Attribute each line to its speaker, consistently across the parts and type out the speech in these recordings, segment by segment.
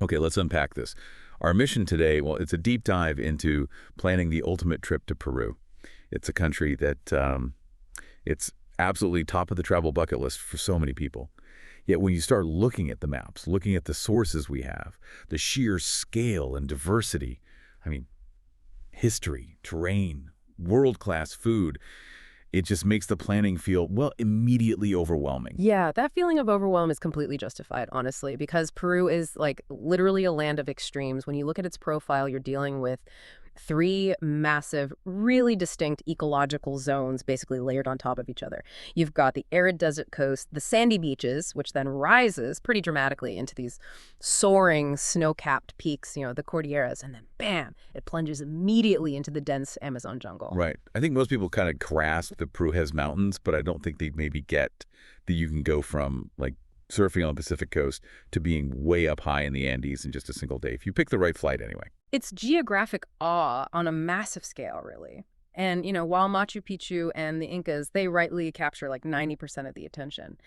Speaker 1: Okay, let's unpack this. Our mission today, well, it's a deep dive into planning the ultimate trip to Peru. It's a country that it's absolutely top of the travel bucket list for so many people. Yet when you start looking at the maps, looking at the sources we have, the sheer scale and diversity, I mean, history, terrain, world-class food, it just makes the planning feel, well, immediately overwhelming.
Speaker 2: Yeah, that feeling of overwhelm is completely justified, honestly, because Peru is like literally a land of extremes. When you look at its profile, you're dealing with three massive, really distinct ecological zones basically layered on top of each other. You've got the arid desert coast, the sandy beaches, which then rises pretty dramatically into these soaring snow-capped peaks, the Cordilleras, and then bam, it plunges immediately into the dense Amazon jungle.
Speaker 1: Right. I think most people kind of grasp that Peru has mountains, but I don't think they maybe get that you can go from like surfing on the Pacific coast to being way up high in the Andes in just a single day, if you pick the right flight anyway.
Speaker 2: It's geographic awe on a massive scale, really. And, while Machu Picchu and the Incas, they rightly capture like 90% of the attention.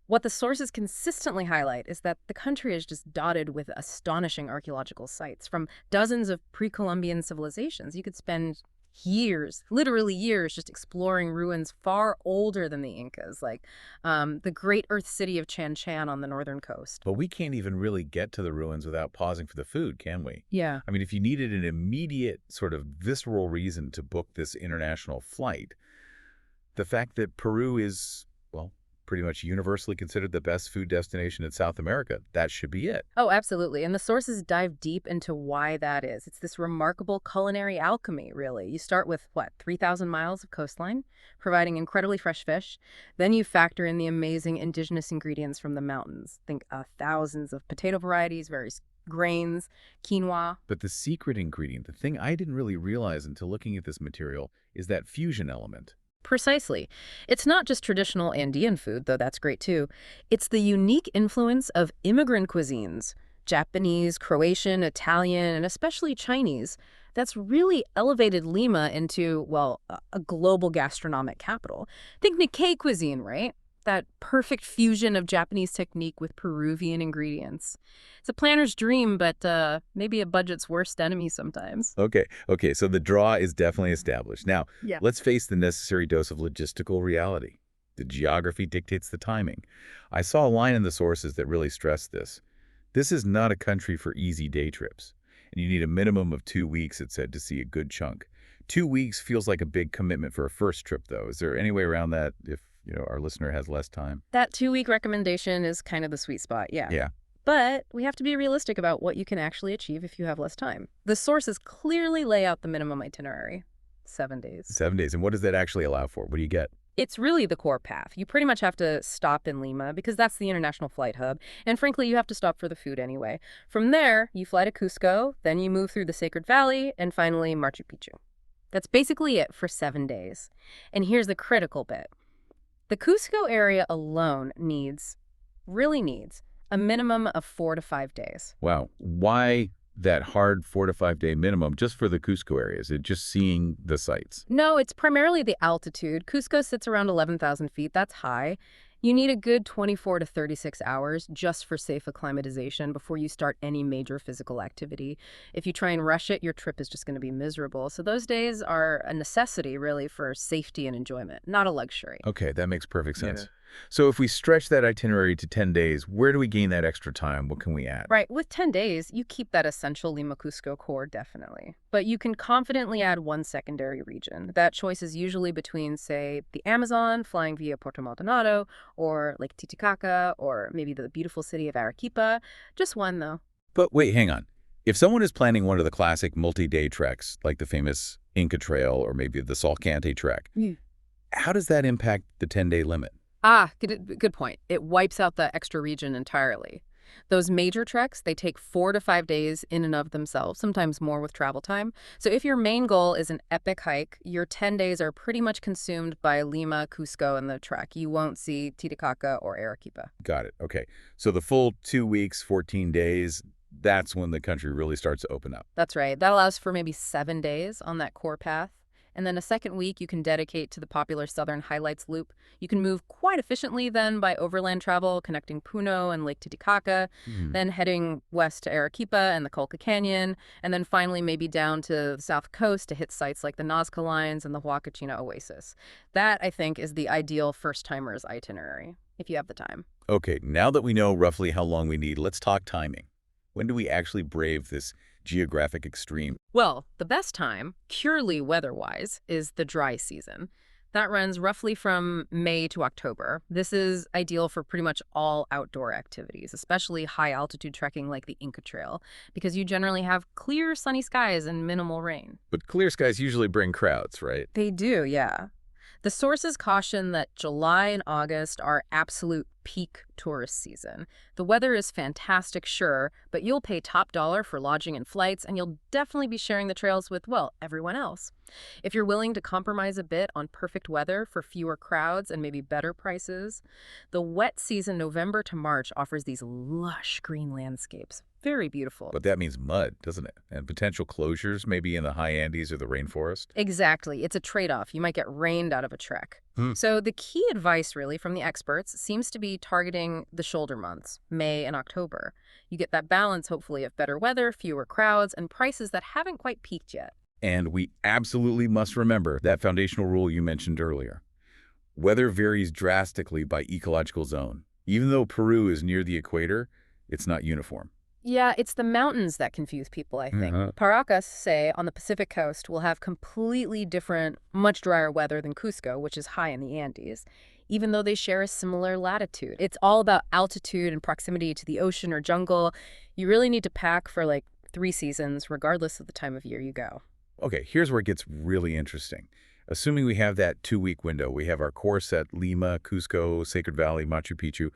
Speaker 2: What the sources consistently highlight is that the country is just dotted with astonishing archaeological sites from dozens of pre-Columbian civilizations. You could spend years, literally years, just exploring ruins far older than the Incas, like the great Earth city of Chan Chan on the northern coast.
Speaker 1: But we can't even really get to the ruins without pausing for the food, can we?
Speaker 2: Yeah.
Speaker 1: I mean, if you needed an immediate sort of visceral reason to book this international flight, the fact that Peru is, well, pretty much universally considered the best food destination in South America, that should be it.
Speaker 2: Oh, absolutely. And the sources dive deep into why that is. It's this remarkable culinary alchemy, really. You start with, 3,000 miles of coastline, providing incredibly fresh fish. Then you factor in the amazing indigenous ingredients from the mountains. Think thousands of potato varieties, various grains, quinoa.
Speaker 1: But the secret ingredient, the thing I didn't really realize until looking at this material, is that fusion element.
Speaker 2: Precisely. It's not just traditional Andean food, though that's great too. It's the unique influence of immigrant cuisines, Japanese, Croatian, Italian, and especially Chinese, that's really elevated Lima into, a global gastronomic capital. Think Nikkei cuisine, right? That perfect fusion of Japanese technique with Peruvian ingredients. It's a planner's dream, but maybe a budget's worst enemy sometimes.
Speaker 1: Okay, so the draw is definitely established. Now,
Speaker 2: Yeah.
Speaker 1: let's face the necessary dose of logistical reality. The geography dictates the timing. I saw a line in the sources that really stressed this. This is not a country for easy day trips. And you need a minimum of 2 weeks, it said, to see a good chunk. 2 weeks feels like a big commitment for a first trip, though. Is there any way around that if, our listener has less time?
Speaker 2: That 2-week recommendation is kind of the sweet spot, yeah.
Speaker 1: Yeah.
Speaker 2: But we have to be realistic about what you can actually achieve if you have less time. The sources clearly lay out the minimum itinerary. 7 days.
Speaker 1: 7 days. And what does that actually allow for? What do you get?
Speaker 2: It's really the core path. You pretty much have to stop in Lima because that's the international flight hub. And frankly, you have to stop for the food anyway. From there, you fly to Cusco, then you move through the Sacred Valley, and finally Machu Picchu. That's basically it for 7 days. And here's the critical bit. The Cusco area alone really needs, a minimum of 4 to 5 days.
Speaker 1: Wow. Why that hard 4 to 5 day minimum just for the Cusco area? Is it just seeing the sights?
Speaker 2: No, it's primarily the altitude. Cusco sits around 11,000 feet. That's high. You need a good 24 to 36 hours just for safe acclimatization before you start any major physical activity. If you try and rush it, your trip is just going to be miserable. So those days are a necessity, really, for safety and enjoyment, not a luxury.
Speaker 1: Okay, that makes perfect sense.
Speaker 2: Yeah.
Speaker 1: So if we stretch that itinerary to 10 days, where do we gain that extra time? What can we add?
Speaker 2: Right. With 10 days, you keep that essential Lima Cusco core, definitely. But you can confidently add one secondary region. That choice is usually between, say, the Amazon, flying via Puerto Maldonado, or Lake Titicaca, or maybe the beautiful city of Arequipa. Just one, though.
Speaker 1: But wait, hang on. If someone is planning one of the classic multi-day treks, like the famous Inca Trail or maybe the Salkantay Trek, how does that impact the 10-day limit?
Speaker 2: Good point. It wipes out the extra region entirely. Those major treks, they take 4 to 5 days in and of themselves, sometimes more with travel time. So if your main goal is an epic hike, your 10 days are pretty much consumed by Lima, Cusco, and the trek. You won't see Titicaca or Arequipa.
Speaker 1: Got it. Okay. So the full 2 weeks, 14 days, that's when the country really starts to open up.
Speaker 2: That's right. That allows for maybe 7 days on that core path. And then a second week you can dedicate to the popular Southern Highlights Loop. You can move quite efficiently then by overland travel, connecting Puno and Lake Titicaca,
Speaker 1: Hmm.
Speaker 2: then heading west to Arequipa and the Colca Canyon, and then finally maybe down to the south coast to hit sites like the Nazca Lines and the Huacachina Oasis. That, I think, is the ideal first-timer's itinerary, if you have the time.
Speaker 1: Okay, now that we know roughly how long we need, let's talk timing. When do we actually brave this geographic extreme?
Speaker 2: Well, the best time, purely weather-wise, is the dry season. That runs roughly from May to October. This is ideal for pretty much all outdoor activities, especially high-altitude trekking like the Inca Trail, because you generally have clear, sunny skies and minimal rain.
Speaker 1: But clear skies usually bring crowds, right?
Speaker 2: They do, yeah. The sources caution that July and August are absolute peak tourist season. The weather is fantastic, sure, but you'll pay top dollar for lodging and flights, and you'll definitely be sharing the trails with, well, everyone else. If you're willing to compromise a bit on perfect weather for fewer crowds and maybe better prices, the wet season November to March offers these lush green landscapes. Very beautiful.
Speaker 1: But that means mud, doesn't it? And potential closures, maybe in the high Andes or the rainforest?
Speaker 2: Exactly. It's a trade-off. You might get rained out of a trek.
Speaker 1: Hmm.
Speaker 2: So the key advice, really, from the experts seems to be targeting the shoulder months, May and October. You get that balance, hopefully, of better weather, fewer crowds, and prices that haven't quite peaked yet.
Speaker 1: And we absolutely must remember that foundational rule you mentioned earlier. Weather varies drastically by ecological zone. Even though Peru is near the equator, it's not uniform.
Speaker 2: Yeah, it's the mountains that confuse people, I think. Paracas, say, on the Pacific coast, will have completely different, much drier weather than Cusco, which is high in the Andes, even though they share a similar latitude. It's all about altitude and proximity to the ocean or jungle. You really need to pack for like 3 seasons, regardless of the time of year you go.
Speaker 1: Okay, here's where it gets really interesting. Assuming we have that 2-week window, we have our core set, Lima, Cusco, Sacred Valley, Machu Picchu.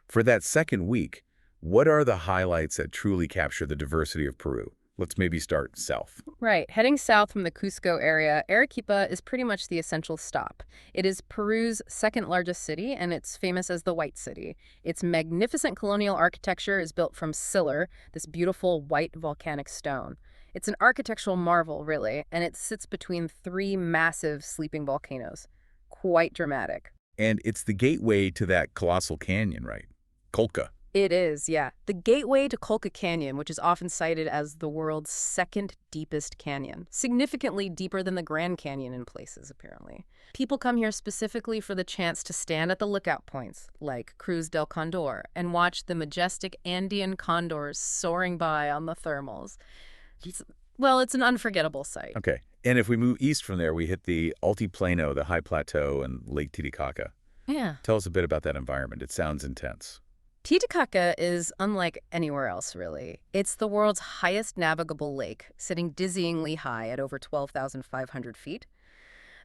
Speaker 1: For that second week, what are the highlights that truly capture the diversity of Peru? Let's maybe start south.
Speaker 2: Right. Heading south from the Cusco area, Arequipa is pretty much the essential stop. It is Peru's second largest city, and it's famous as the White City. Its magnificent colonial architecture is built from sillar, this beautiful white volcanic stone. It's an architectural marvel, really, and it sits between 3 massive sleeping volcanoes. Quite dramatic.
Speaker 1: And it's the gateway to that colossal canyon, right? Colca.
Speaker 2: It is, yeah. The gateway to Colca Canyon, which is often cited as the world's second deepest canyon, significantly deeper than the Grand Canyon in places, apparently. People come here specifically for the chance to stand at the lookout points, like Cruz del Condor, and watch the majestic Andean condors soaring by on the thermals. It's an unforgettable sight.
Speaker 1: Okay. And if we move east from there, we hit the Altiplano, the high plateau, and Lake Titicaca.
Speaker 2: Yeah.
Speaker 1: Tell us a bit about that environment. It sounds intense.
Speaker 2: Titicaca is unlike anywhere else, really. It's the world's highest navigable lake, sitting dizzyingly high at over 12,500 feet.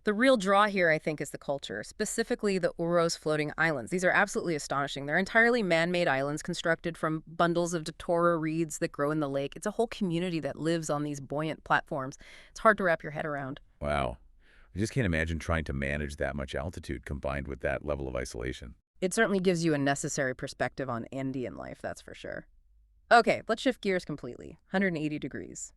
Speaker 2: The real draw here, I think, is the culture, specifically the Uros floating islands. These are absolutely astonishing. They're entirely man-made islands constructed from bundles of datura reeds that grow in the lake. It's a whole community that lives on these buoyant platforms. It's hard to wrap your head around.
Speaker 1: Wow. I just can't imagine trying to manage that much altitude combined with that level of isolation.
Speaker 2: It certainly gives you a necessary perspective on Andean life, that's for sure. Okay, let's shift gears completely. 180 degrees.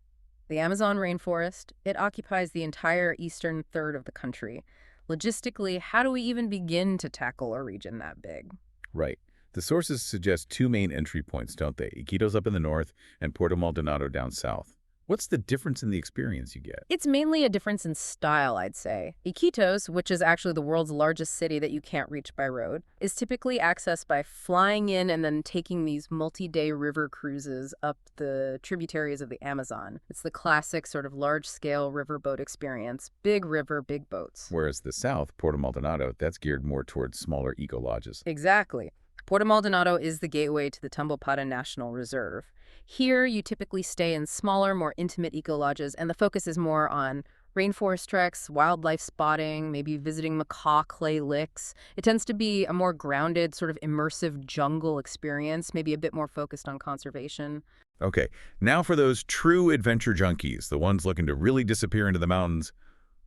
Speaker 2: The Amazon rainforest, it occupies the entire eastern third of the country. Logistically, how do we even begin to tackle a region that big?
Speaker 1: Right. The sources suggest 2 main entry points, don't they? Iquitos up in the north and Puerto Maldonado down south. What's the difference in the experience you get?
Speaker 2: It's mainly a difference in style, I'd say. Iquitos, which is actually the world's largest city that you can't reach by road, is typically accessed by flying in and then taking these multi-day river cruises up the tributaries of the Amazon. It's the classic sort of large-scale riverboat experience. Big river, big boats.
Speaker 1: Whereas the south, Puerto Maldonado, that's geared more towards smaller eco-lodges.
Speaker 2: Exactly. Puerto Maldonado is the gateway to the Tambopata National Reserve. Here, you typically stay in smaller, more intimate eco-lodges, and the focus is more on rainforest treks, wildlife spotting, maybe visiting macaw clay licks. It tends to be a more grounded, sort of immersive jungle experience, maybe a bit more focused on conservation.
Speaker 1: Okay, now for those true adventure junkies, the ones looking to really disappear into the mountains,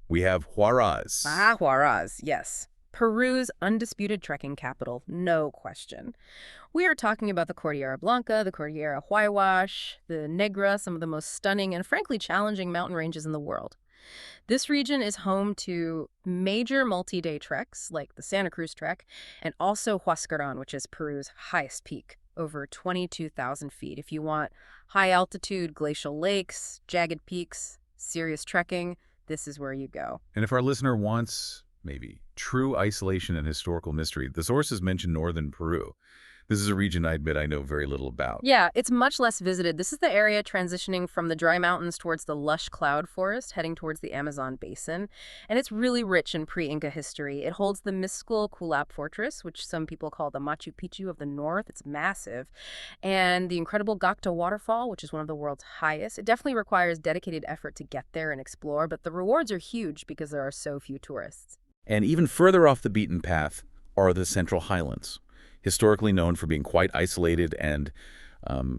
Speaker 1: we have Huaraz.
Speaker 2: Ah, Huaraz, yes. Peru's undisputed trekking capital, no question. We are talking about the Cordillera Blanca, the Cordillera Huayhuash, the Negra, some of the most stunning and frankly challenging mountain ranges in the world. This region is home to major multi-day treks like the Santa Cruz Trek and also Huascarán, which is Peru's highest peak, over 22,000 feet. If you want high altitude glacial lakes, jagged peaks, serious trekking, this is where you go.
Speaker 1: And if our listener wants, maybe, true isolation and historical mystery, the sources mention northern Peru. This is a region I admit I know very little about.
Speaker 2: Yeah, it's much less visited. This is the area transitioning from the dry mountains towards the lush cloud forest, heading towards the Amazon basin. And it's really rich in pre-Inca history. It holds the mystical Kulap Fortress, which some people call the Machu Picchu of the north. It's massive. And the incredible Gacta Waterfall, which is one of the world's highest. It definitely requires dedicated effort to get there and explore, but the rewards are huge because there are so few tourists.
Speaker 1: And even further off the beaten path are the Central Highlands, historically known for being quite isolated and,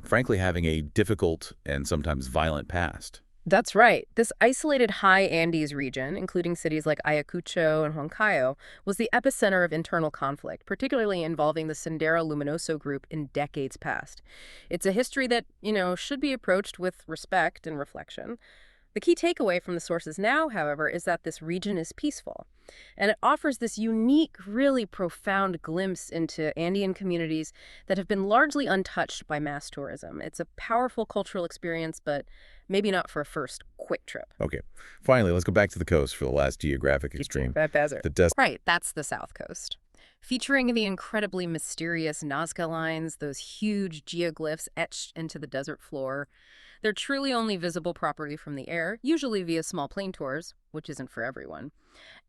Speaker 1: frankly, having a difficult and sometimes violent past.
Speaker 2: That's right. This isolated high Andes region, including cities like Ayacucho and Huancayo, was the epicenter of internal conflict, particularly involving the Sendero Luminoso group in decades past. It's a history that, should be approached with respect and reflection. The key takeaway from the sources now, however, is that this region is peaceful. And it offers this unique, really profound glimpse into Andean communities that have been largely untouched by mass tourism. It's a powerful cultural experience, but maybe not for a first quick trip.
Speaker 1: Okay, finally, let's go back to the coast for the last geographic extreme.
Speaker 2: That desert.
Speaker 1: The
Speaker 2: Right, that's the South Coast. Featuring the incredibly mysterious Nazca lines, those huge geoglyphs etched into the desert floor. They're truly only visible properly from the air, usually via small plane tours, which isn't for everyone.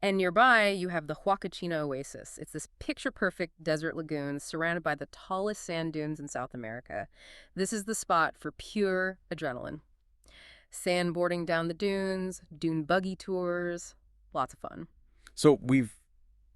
Speaker 2: And nearby, you have the Huacachina Oasis. It's this picture-perfect desert lagoon surrounded by the tallest sand dunes in South America. This is the spot for pure adrenaline. Sandboarding down the dunes, dune buggy tours, lots of fun.
Speaker 1: So we've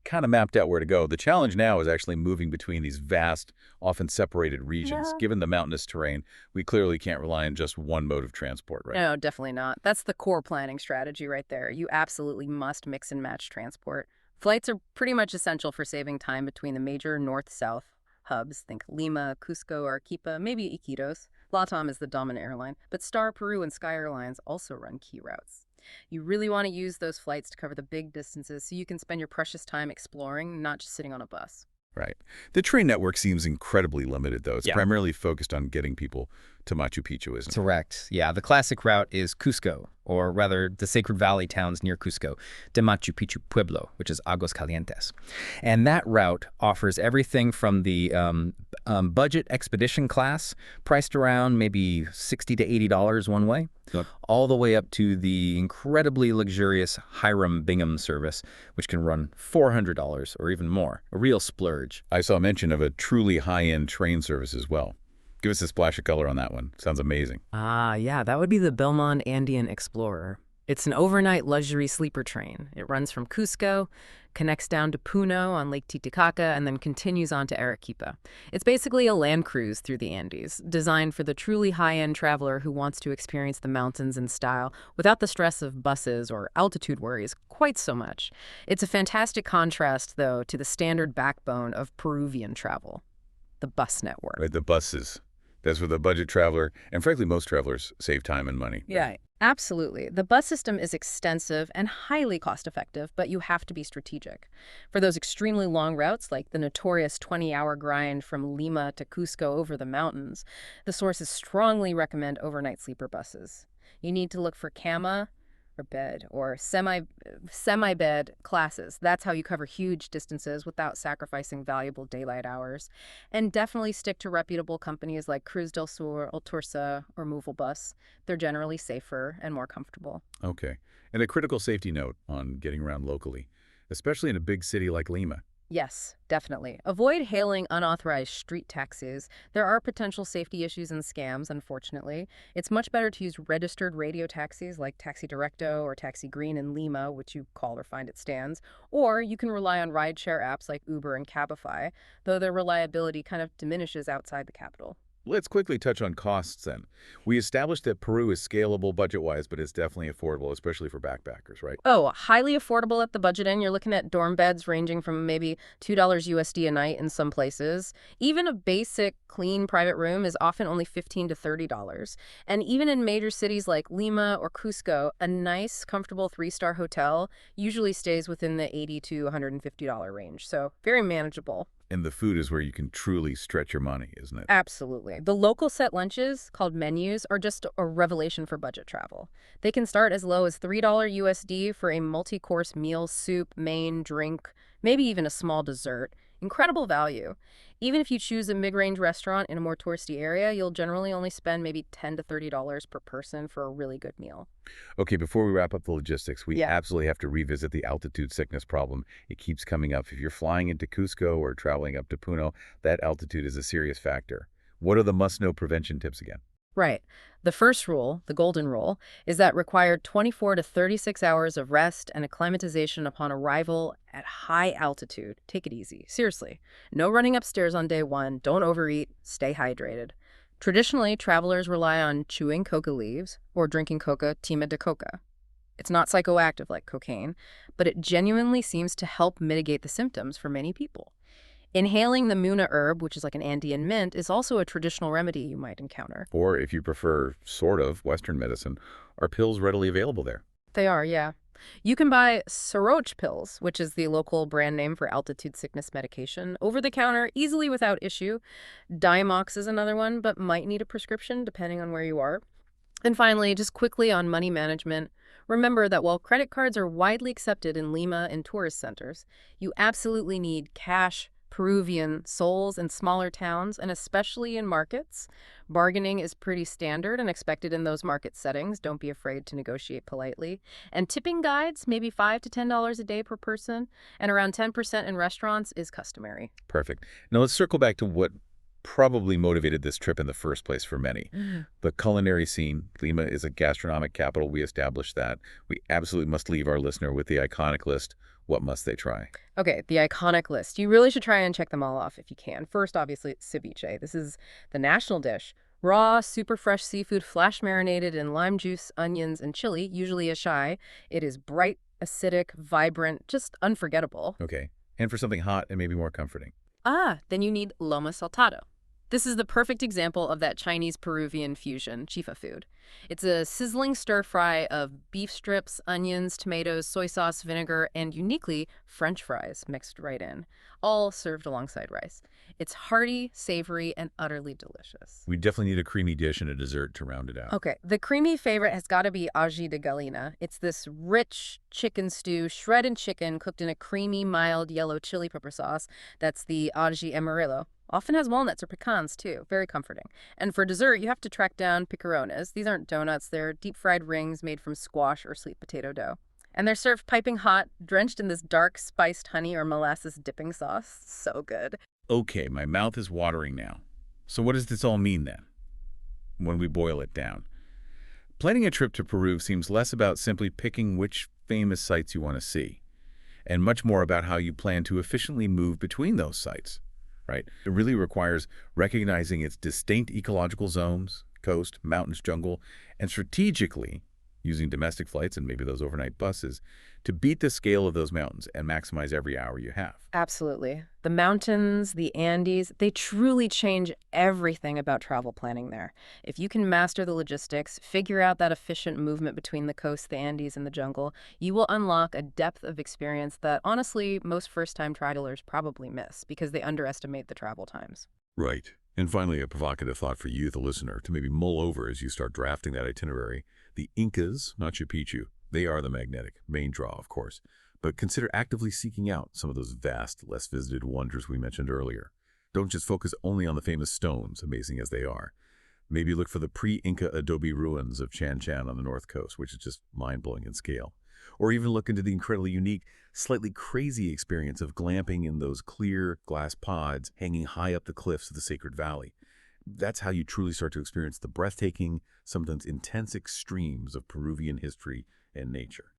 Speaker 1: kind of mapped out where to go. The challenge now is actually moving between these vast, often separated regions.
Speaker 2: Yeah.
Speaker 1: Given the mountainous terrain, we clearly can't rely on just one mode of transport, right?
Speaker 2: No, definitely not. That's the core planning strategy right there. You absolutely must mix and match transport. Flights are pretty much essential for saving time between the major north-south hubs. Think Lima, Cusco, Arequipa, maybe Iquitos. LATAM is the dominant airline, but Star Peru and Sky Airlines also run key routes. You really want to use those flights to cover the big distances so you can spend your precious time exploring, not just sitting on a bus.
Speaker 1: Right. The train network seems incredibly limited, though. It's
Speaker 3: Yeah.
Speaker 1: primarily focused on getting people to Machu Picchu, isn't it?
Speaker 3: Correct. Yeah, the classic route is Cusco, or rather the Sacred Valley towns near Cusco, de Machu Picchu Pueblo, which is Aguascalientes. And that route offers everything from the budget expedition class, priced around maybe $60 to $80 one way,
Speaker 1: Yep.
Speaker 3: all the way up to the incredibly luxurious Hiram Bingham service, which can run $400 or even more, a real splurge.
Speaker 1: I saw mention of a truly high-end train service as well. Give us a splash of color on that one. Sounds amazing.
Speaker 2: Yeah, that would be the Belmont Andean Explorer. It's an overnight luxury sleeper train. It runs from Cusco, connects down to Puno on Lake Titicaca, and then continues on to Arequipa. It's basically a land cruise through the Andes, designed for the truly high-end traveler who wants to experience the mountains in style without the stress of buses or altitude worries quite so much. It's a fantastic contrast, though, to the standard backbone of Peruvian travel, the bus network.
Speaker 1: Right, the buses. That's where the budget traveler, and frankly, most travelers save time and money.
Speaker 2: Yeah, absolutely. The bus system is extensive and highly cost-effective, but you have to be strategic. For those extremely long routes, like the notorious 20-hour grind from Lima to Cusco over the mountains, the sources strongly recommend overnight sleeper buses. You need to look for cama or bed or semi-bed classes. That's how you cover huge distances without sacrificing valuable daylight hours. And definitely stick to reputable companies like Cruz del Sur, Altursa, or Movil Bus. They're generally safer and more comfortable.
Speaker 1: Okay. And a critical safety note on getting around locally, especially in a big city like Lima.
Speaker 2: Yes, definitely. Avoid hailing unauthorized street taxis. There are potential safety issues and scams, unfortunately. It's much better to use registered radio taxis like Taxi Directo or Taxi Green in Lima, which you call or find at stands. Or you can rely on rideshare apps like Uber and Cabify, though their reliability kind of diminishes outside the capital.
Speaker 1: Let's quickly touch on costs then. We established that Peru is scalable budget-wise, but it's definitely affordable, especially for backpackers, right?
Speaker 2: Oh, highly affordable at the budget end. You're looking at dorm beds ranging from maybe $2 USD a night in some places. Even a basic, clean private room is often only $15 to $30. And even in major cities like Lima or Cusco, a nice, comfortable three-star hotel usually stays within the $80 to $150 range. So very manageable.
Speaker 1: And the food is where you can truly stretch your money, isn't it?
Speaker 2: Absolutely. The local set lunches, called menus, are just a revelation for budget travel. They can start as low as $3 USD for a multi-course meal, soup, main, drink, maybe even a small dessert. Incredible value. Even if you choose a mid-range restaurant in a more touristy area, you'll generally only spend maybe $10 to $30 per person for a really good meal.
Speaker 1: Okay, before we wrap up the logistics, we
Speaker 2: Yeah.
Speaker 1: absolutely have to revisit the altitude sickness problem. It keeps coming up. If you're flying into Cusco or traveling up to Puno, that altitude is a serious factor. What are the must-know prevention tips again?
Speaker 2: Right. The first rule, the golden rule, is that required 24 to 36 hours of rest and acclimatization upon arrival at high altitude. Take it easy. Seriously. No running upstairs on day one. Don't overeat. Stay hydrated. Traditionally, travelers rely on chewing coca leaves or drinking coca tima de coca. It's not psychoactive like cocaine, but it genuinely seems to help mitigate the symptoms for many people. Inhaling the Muna herb, which is like an Andean mint, is also a traditional remedy you might encounter.
Speaker 1: Or if you prefer sort of Western medicine, are pills readily available there?
Speaker 2: They are, yeah. You can buy Soroch pills, which is the local brand name for altitude sickness medication, over the counter, easily without issue. Diamox is another one, but might need a prescription depending on where you are. And finally, just quickly on money management, remember that while credit cards are widely accepted in Lima and tourist centers, you absolutely need cash, Peruvian soles in smaller towns, and especially in markets. Bargaining is pretty standard and expected in those market settings. Don't be afraid to negotiate politely. And tipping guides, maybe $5 to $10 a day per person, and around 10% in restaurants is customary.
Speaker 1: Perfect. Now let's circle back to what probably motivated this trip in the first place for many. The culinary scene. Lima is a gastronomic capital. We established that. We absolutely must leave our listener with the iconic list. What must they try?
Speaker 2: Okay, the iconic list. You really should try and check them all off if you can. First, obviously, ceviche. This is the national dish. Raw, super fresh seafood, flash marinated in lime juice, onions, and chili, usually ashai. It is bright, acidic, vibrant, just unforgettable.
Speaker 1: Okay. And for something hot and maybe more comforting.
Speaker 2: Then you need lomo saltado. This is the perfect example of that Chinese-Peruvian fusion, chifa food. It's a sizzling stir-fry of beef strips, onions, tomatoes, soy sauce, vinegar, and uniquely, French fries mixed right in, all served alongside rice. It's hearty, savory, and utterly delicious.
Speaker 1: We definitely need a creamy dish and a dessert to round it out.
Speaker 2: Okay, the creamy favorite has got to be ají de gallina. It's this rich chicken stew, shredded chicken cooked in a creamy, mild yellow chili pepper sauce. That's the ají amarillo. Often has walnuts or pecans, too. Very comforting. And for dessert, you have to track down picarones. These aren't donuts. They're deep-fried rings made from squash or sweet potato dough. And they're served piping hot, drenched in this dark, spiced honey or molasses dipping sauce. So good.
Speaker 1: Okay, my mouth is watering now. So what does this all mean then, when we boil it down? Planning a trip to Peru seems less about simply picking which famous sites you want to see, and much more about how you plan to efficiently move between those sites. Right? It really requires recognizing its distinct ecological zones, coast, mountains, jungle, and strategically using domestic flights and maybe those overnight buses to beat the scale of those mountains and maximize every hour you have.
Speaker 2: Absolutely. The mountains, the Andes, they truly change everything about travel planning there. If you can master the logistics, figure out that efficient movement between the coast, the Andes, and the jungle, you will unlock a depth of experience that, honestly, most first-time travelers probably miss because they underestimate the travel times.
Speaker 1: Right. And finally, a provocative thought for you, the listener, to maybe mull over as you start drafting that itinerary. The Incas, Machu Picchu, they are the magnetic main draw, of course. But consider actively seeking out some of those vast, less visited wonders we mentioned earlier. Don't just focus only on the famous stones, amazing as they are. Maybe look for the pre-Inca adobe ruins of Chan Chan on the north coast, which is just mind-blowing in scale. Or even look into the incredibly unique, slightly crazy experience of glamping in those clear glass pods hanging high up the cliffs of the Sacred Valley. That's how you truly start to experience the breathtaking, sometimes intense extremes of Peruvian history and nature.